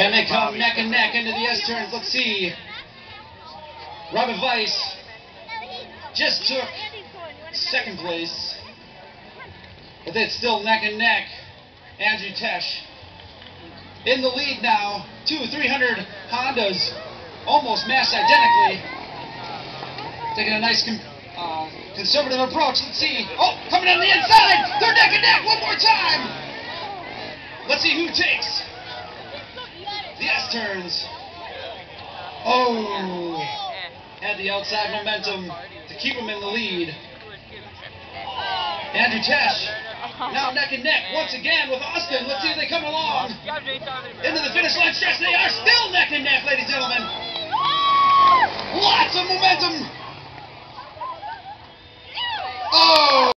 And they come neck and neck into the S-turns. Let's see. Robert Weiss just took second place, but it's still neck and neck. Andrew Tesh in the lead now. 300 Hondas, almost matched identically. Taking a nice conservative approach. Let's see. Oh, coming on the inside. They're neck and neck one more time. Let's see who takes the S-turns. Oh, had the outside momentum to keep him in the lead. Andrew Tesh now neck and neck once again with Austin. Let's see if they come along into the finish line stretch. They are still neck and neck, ladies and gentlemen. Lots of momentum